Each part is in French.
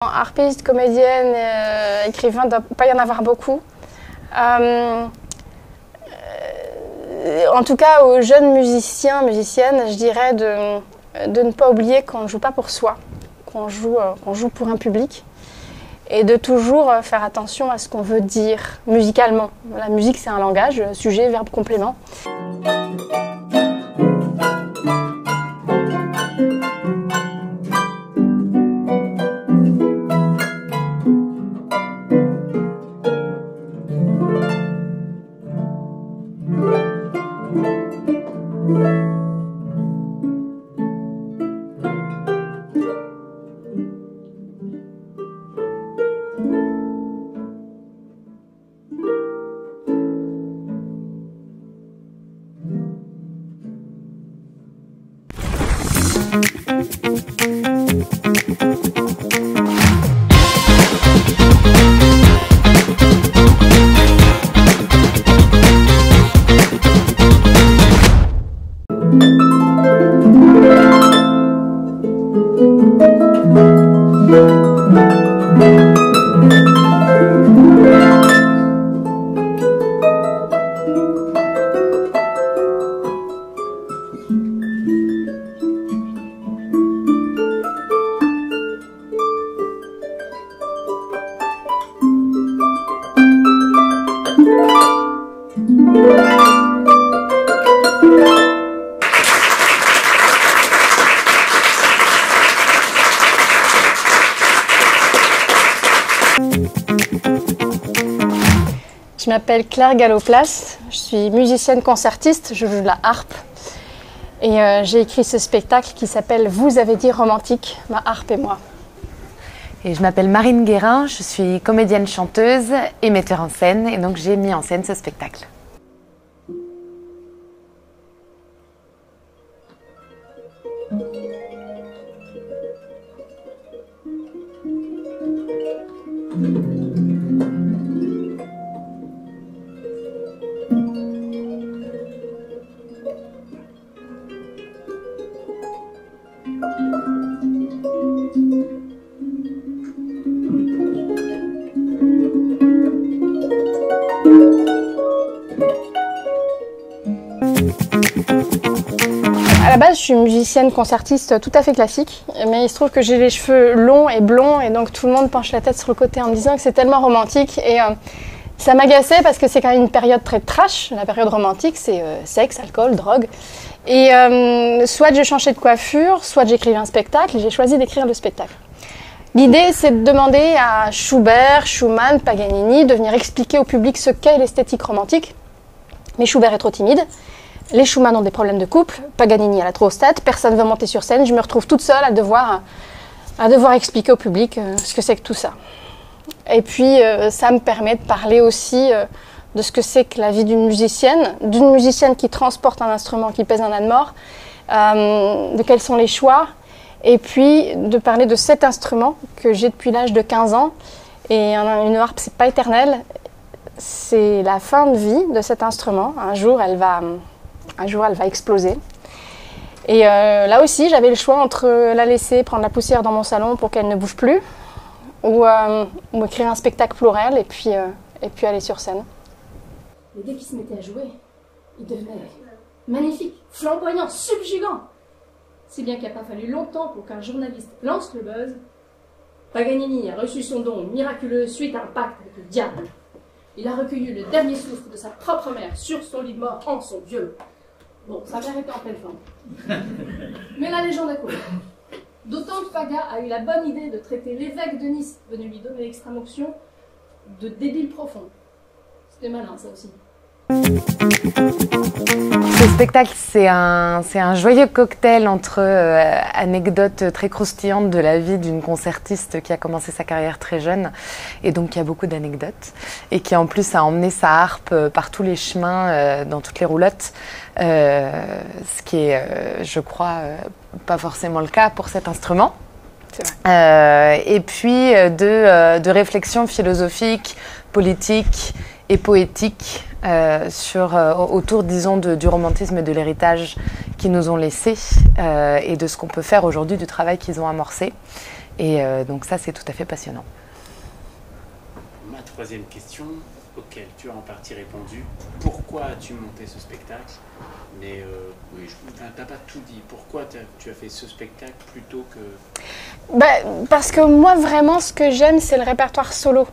Harpiste, comédienne, écrivain, il ne doit pas y en avoir beaucoup. En tout cas, aux jeunes musiciens, musiciennes, je dirais de ne pas oublier qu'on ne joue pas pour soi, qu'on joue pour un public et de toujours faire attention à ce qu'on veut dire musicalement. La musique, c'est un langage, sujet, verbe, complément. Je m'appelle Claire Gallo-Place, je suis musicienne concertiste, je joue de la harpe et j'ai écrit ce spectacle qui s'appelle « Vous avez dit romantique, ma harpe et moi ». Et je m'appelle Marine Guérin, je suis comédienne chanteuse et metteur en scène et donc j'ai mis en scène ce spectacle. À la base, je suis musicienne concertiste tout à fait classique, mais il se trouve que j'ai les cheveux longs et blonds et donc tout le monde penche la tête sur le côté en me disant que c'est tellement romantique et ça m'agaçait parce que c'est quand même une période très trash. La période romantique, c'est sexe, alcool, drogue. Et soit je changeais de coiffure, soit j'écrivais un spectacle et j'ai choisi d'écrire le spectacle. L'idée, c'est de demander à Schubert, Schumann, Paganini de venir expliquer au public ce qu'est l'esthétique romantique. Mais Schubert est trop timide. Les Schumann ont des problèmes de couple, Paganini a la prostate, personne ne veut monter sur scène, je me retrouve toute seule à devoir expliquer au public ce que c'est que tout ça. Et puis ça me permet de parler aussi de ce que c'est que la vie d'une musicienne qui transporte un instrument qui pèse un âne mort, de quels sont les choix, et puis de parler de cet instrument que j'ai depuis l'âge de 15 ans. Et une harpe, c'est pas éternel, c'est la fin de vie de cet instrument. Un jour, elle va exploser. Et là aussi, j'avais le choix entre la laisser prendre la poussière dans mon salon pour qu'elle ne bouge plus, ou écrire un spectacle pour elle et puis aller sur scène. Mais dès qu'il se mettait à jouer, il devenait magnifique, flamboyant, subjugant. Si bien qu'il n'a pas fallu longtemps pour qu'un journaliste lance le buzz. Paganini a reçu son don miraculeux suite à un pacte avec le diable. Il a recueilli le dernier souffle de sa propre mère sur son lit de mort en son violon. Bon, sa mère était en pleine forme. Mais la légende a couru. D'autant que Paga a eu la bonne idée de traiter l'évêque de Nice, venu lui donner l'extrême-onction, de débile profond. C'était malin, ça aussi. Ce spectacle, c'est un joyeux cocktail entre anecdotes très croustillantes de la vie d'une concertiste qui a commencé sa carrière très jeune et donc qui a beaucoup d'anecdotes et qui en plus a emmené sa harpe par tous les chemins, dans toutes les roulottes, ce qui est, je crois, pas forcément le cas pour cet instrument. Et puis de réflexions philosophiques, politiques et poétiques autour, disons, du romantisme et de l'héritage qu'ils nous ont laissé et de ce qu'on peut faire aujourd'hui du travail qu'ils ont amorcé. Et donc ça, c'est tout à fait passionnant. Ma troisième question, auquel tu as en partie répondu, pourquoi as-tu monté ce spectacle? Mais oui, tu n'as pas tout dit. Pourquoi tu as fait ce spectacle plutôt que... Parce que moi, vraiment, ce que j'aime, c'est le répertoire solo.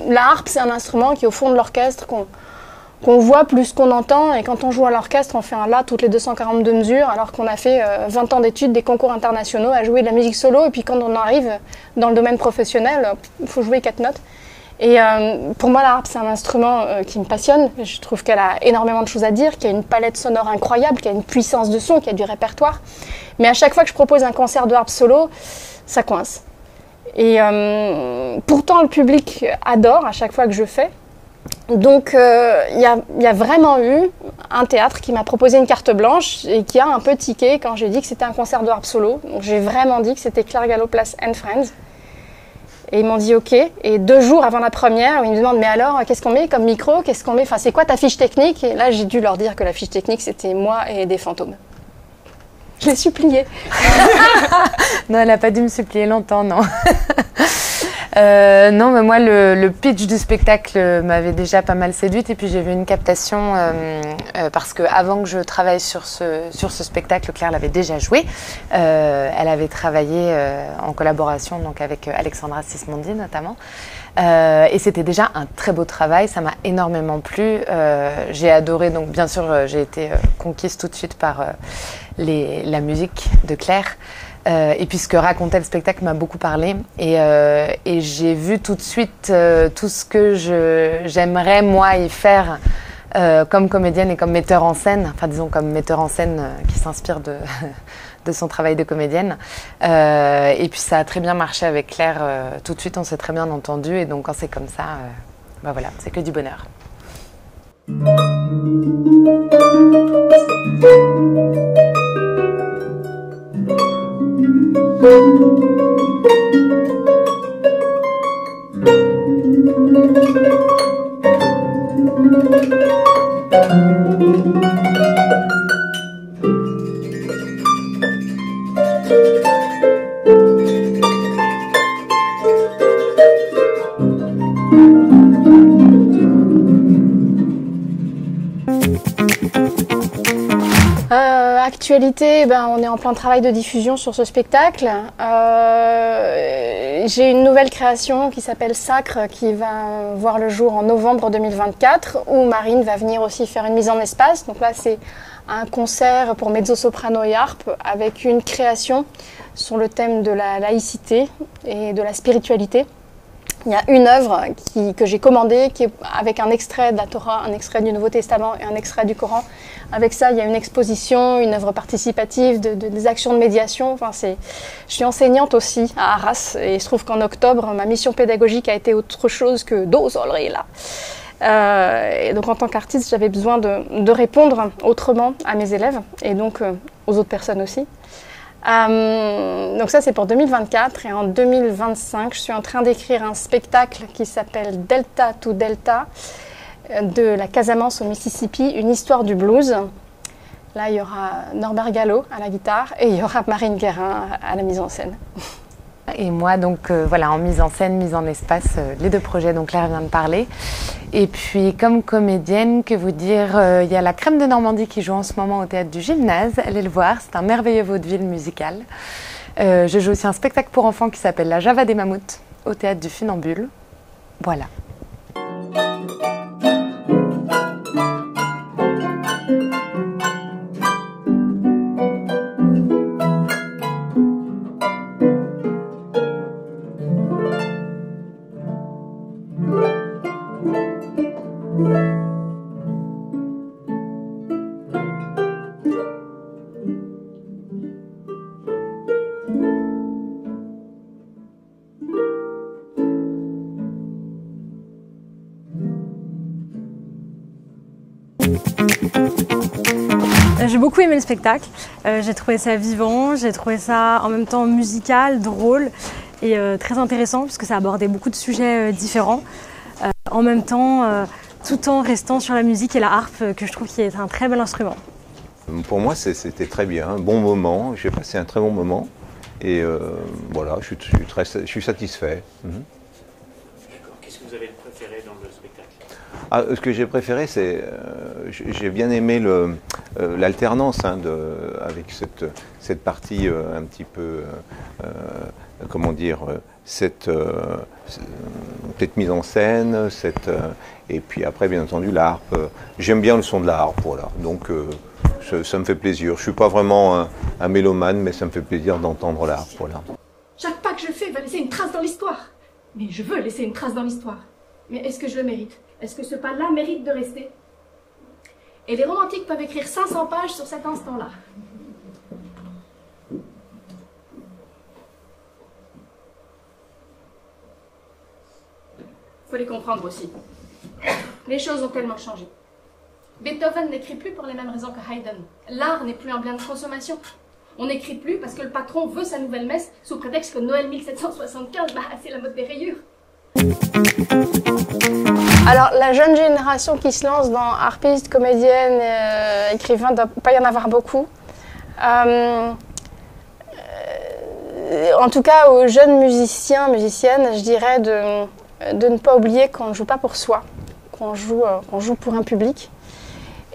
La harpe, c'est un instrument qui est au fond de l'orchestre, qu'on voit plus qu'on entend. Et quand on joue à l'orchestre, on fait un La toutes les 242 mesures, alors qu'on a fait 20 ans d'études, des concours internationaux à jouer de la musique solo. Et puis quand on arrive dans le domaine professionnel, il faut jouer 4 notes. Et pour moi, la harpe, c'est un instrument qui me passionne. Je trouve qu'elle a énormément de choses à dire, qu'il y a une palette sonore incroyable, qu'il y a une puissance de son, qu'il y a du répertoire. Mais à chaque fois que je propose un concert de harpe solo, ça coince. Et pourtant, le public adore à chaque fois que je fais. Donc, il y a vraiment eu un théâtre qui m'a proposé une carte blanche et qui a un peu tiqué quand j'ai dit que c'était un concert de harpe solo. Donc, j'ai vraiment dit que c'était Claire Gallo Place and Friends. Et ils m'ont dit OK. Et 2 jours avant la première, ils me demandent mais alors, qu'est-ce qu'on met comme micro? Qu'est-ce qu'on met? Enfin, c'est quoi ta fiche technique? Et là, j'ai dû leur dire que la fiche technique, c'était moi et des fantômes. Je l'ai supplié. Non, elle n'a pas dû me supplier longtemps, non. Non, mais moi, le pitch du spectacle m'avait déjà pas mal séduite. Et puis, j'ai vu une captation parce qu'avant que je travaille sur ce spectacle, Claire l'avait déjà joué. Elle avait travaillé en collaboration donc, avec Alexandra Sismondi, notamment. Et c'était déjà un très beau travail. Ça m'a énormément plu. J'ai adoré. Donc, bien sûr, j'ai été conquise tout de suite par la musique de Claire. Et puis ce que racontait le spectacle m'a beaucoup parlé et j'ai vu tout de suite tout ce que j'aimerais moi y faire comme comédienne et comme metteur en scène, enfin disons comme metteur en scène qui s'inspire de son travail de comédienne. Et puis ça a très bien marché avec Claire, tout de suite on s'est très bien entendu et donc quand c'est comme ça, voilà, c'est que du bonheur. Actualité, on est en plein travail de diffusion sur ce spectacle. J'ai une nouvelle création qui s'appelle Sacre qui va voir le jour en novembre 2024 où Marine va venir aussi faire une mise en espace. Donc là, c'est un concert pour mezzo-soprano et harpe avec une création sur le thème de la laïcité et de la spiritualité. Il y a une œuvre que j'ai commandée qui est avec un extrait de la Torah, un extrait du Nouveau Testament et un extrait du Coran. Avec ça, il y a une exposition, une œuvre participative, des actions de médiation. Enfin, je suis enseignante aussi à Arras et il se trouve qu'en octobre, ma mission pédagogique a été autre chose que d'osolrer là. Et donc en tant qu'artiste, j'avais besoin de répondre autrement à mes élèves et donc aux autres personnes aussi. Donc ça c'est pour 2024 et en 2025 je suis en train d'écrire un spectacle qui s'appelle Delta to Delta de la Casamance au Mississippi, une histoire du blues. Là il y aura Norbert Gallo à la guitare et il y aura Marine Guérin à la mise en scène. Et moi donc voilà, en mise en scène, mise en espace, les 2 projets dont Claire vient de parler. Et puis comme comédienne, que vous dire, il y a la Crème de Normandie qui joue en ce moment au théâtre du Gymnase, allez le voir, c'est un merveilleux vaudeville musical. Je joue aussi un spectacle pour enfants qui s'appelle La Java des Mammouths au théâtre du Funambule. Voilà. J'ai beaucoup aimé le spectacle, j'ai trouvé ça vivant, j'ai trouvé ça en même temps musical, drôle et très intéressant puisque ça abordait beaucoup de sujets différents. En même temps, tout en restant sur la musique et la harpe que je trouve qui est un très bel instrument. Pour moi c'était très bien, un bon moment, j'ai passé un très bon moment Et voilà, je suis satisfait. D'accord. Qu'est-ce que vous avez préféré dans le spectacle? Ce que j'ai préféré, c'est, j'ai bien aimé l'alternance avec cette partie un petit peu, comment dire, cette mise en scène, et puis après, bien entendu, l'harpe. J'aime bien le son de la harpe, voilà. Donc, ça me fait plaisir. Je ne suis pas vraiment un mélomane, mais ça me fait plaisir d'entendre la harpe, voilà. Chaque pas que je fais va laisser une trace dans l'histoire. Mais je veux laisser une trace dans l'histoire. Mais est-ce que je le mérite? Est-ce que ce pas-là mérite de rester? Et les romantiques peuvent écrire 500 pages sur cet instant-là. Faut les comprendre aussi. Les choses ont tellement changé. Beethoven n'écrit plus pour les mêmes raisons que Haydn. L'art n'est plus un bien de consommation. On n'écrit plus parce que le patron veut sa nouvelle messe sous prétexte que Noël 1775, c'est la mode des rayures. Alors, la jeune génération qui se lance dans harpiste, comédienne, écrivain, il ne doit pas y en avoir beaucoup. En tout cas, aux jeunes musiciens, musiciennes, je dirais de ne pas oublier qu'on ne joue pas pour soi, qu'on joue pour un public.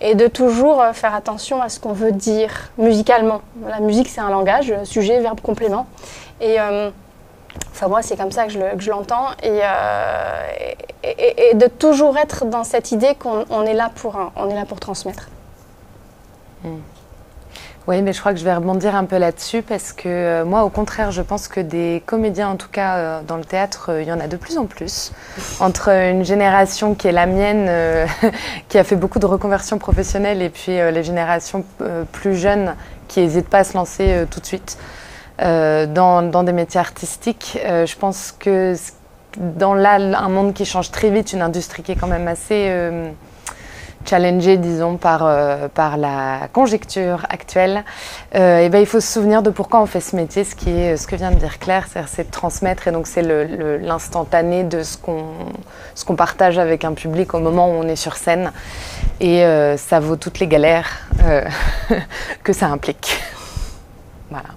Et de toujours faire attention à ce qu'on veut dire musicalement. La musique, c'est un langage, sujet, verbe, complément. Et enfin, moi, c'est comme ça que je l'entends. Et de toujours être dans cette idée qu'on est là pour transmettre. Oui, mais je crois que je vais rebondir un peu là-dessus parce que moi, au contraire, je pense que des comédiens, en tout cas dans le théâtre, il y en a de plus en plus. Entre une génération qui est la mienne, qui a fait beaucoup de reconversions professionnelles, et puis les générations plus jeunes qui n'hésitent pas à se lancer tout de suite dans des métiers artistiques. Je pense que dans un monde qui change très vite, une industrie qui est quand même assez challengé, disons, par la conjecture actuelle, et ben, il faut se souvenir de pourquoi on fait ce métier, ce que vient de dire Claire, c'est de transmettre, et donc c'est l'instantané de ce qu'on partage avec un public au moment où on est sur scène, et ça vaut toutes les galères que ça implique. Voilà.